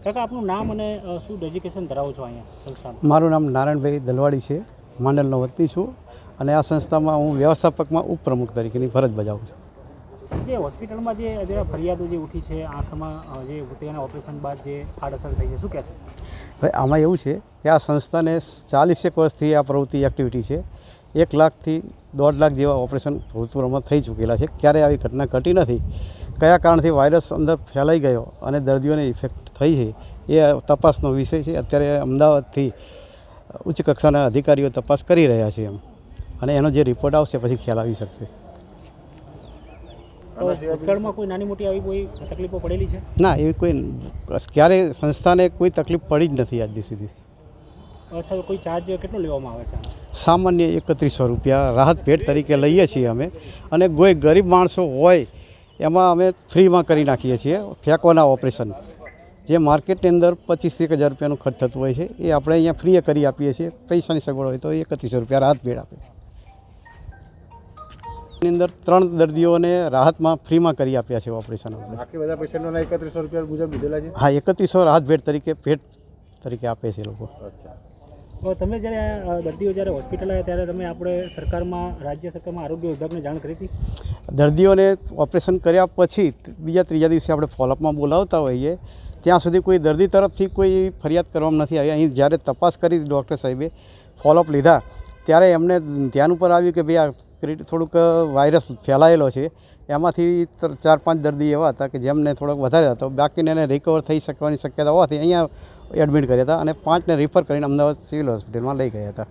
કાકા આપનું નામ અને શું ડેડિકેશન ધરાવો છો અહીંયા સંસ્થામાં? મારું નામ નારાયણભાઈ દલવાડી છે, માંડલનો વતની છું અને આ સંસ્થામાં હું વ્યવસ્થાપકમાં ઉપપ્રમુખ તરીકેની ફરજ બજાવું છું. જે હોસ્પિટલમાં જે ફરિયાદો જે ઉઠી છે આંખમાં જે તેના ઓપરેશન બાદ જે આડઅસર થઈ છે, શું કહેશો? હવે આમાં એવું છે કે આ સંસ્થાને 40 વર્ષથી આ પ્રવૃત્તિ એક્ટિવિટી છે. 1 લાખથી 1.5 લાખ જેવા ઓપરેશન ભૂતપૂર્વમાં થઈ ચૂકેલા છે. ક્યારેય આવી ઘટના ઘટી નથી. કયા કારણથી વાયરસ અંદર ફેલાઈ ગયો અને દર્દીઓને ઇફેક્ટ થઈ છે એ તપાસનો વિષય છે. અત્યારે અમદાવાદથી ઉચ્ચ કક્ષાના અધિકારીઓ તપાસ કરી રહ્યા છે અને એનો જે રિપોર્ટ આવશે પછી ખ્યાલ આવી શકશે. ભૂતકાળમાં કોઈ નાની મોટી આવી કોઈ તકલીફો પડેલી છે? ના, એવી કોઈ ક્યારેય સંસ્થાને કોઈ તકલીફ પડી જ નથી આજ સુધી. અથવા તો કોઈ ચાર્જ કેટલો લેવામાં આવે છે? સામાન્ય 3100 રૂપિયા રાહત ભેટ તરીકે લઈએ છીએ અમે, અને કોઈ ગરીબ માણસો હોય એમાં અમે ફ્રીમાં કરી નાખીએ છીએ. ફેંકવાના ઓપરેશન જે માર્કેટની અંદર 25 થી 1000 રૂપિયાનું ખર્ચ થતું હોય છે એ આપણે અહીંયા ફ્રીએ કરી આપીએ છીએ. પૈસાની સગવડ હોય તો 3100 રૂપિયા રાહત ભેટ આપે. એની અંદર 3 દર્દીઓને રાહતમાં ફ્રીમાં કરી આપ્યા છે ઓપરેશન. આપણે બાકી બધા પેશન્ટોના 3100 રૂપિયા મુજબ લીધેલા છે. હા, 3100 રાહત ભેટ તરીકે આપે છે લોકો. અચ્છા, તમે જ્યારે દર્દીઓ જ્યારે હોસ્પિટલ આવ્યા ત્યારે તમે આપણે રાજ્ય સરકારમાં આરોગ્ય વિભાગને જાણ કરી હતી? દર્દીઓને ઓપરેશન કર્યા પછી બીજા ત્રીજા દિવસે આપણે ફોલોઅપમાં બોલાવતા હોઈએ. ત્યાં સુધી કોઈ દર્દી તરફથી કોઈ ફરિયાદ કરવામાં નથી આવી. અહીં જ્યારે તપાસ કરી ડૉક્ટર સાહેબે ફોલોઅપ લીધા ત્યારે એમને ધ્યાન ઉપર આવ્યું કે ભાઈ આ થોડુંક વાયરસ ફેલાયેલો છે. એમાંથી 4-5 દર્દી એવા હતા કે જેમને થોડોક વધારે હતો, બાકીને એને રિકવર થઈ શકવાની શક્યતા હોવાથી અહીંયા એડમિટ કર્યા હતા અને 5ને રિફર કરીને અમદાવાદ સિવિલ હોસ્પિટલમાં લઈ ગયા હતા.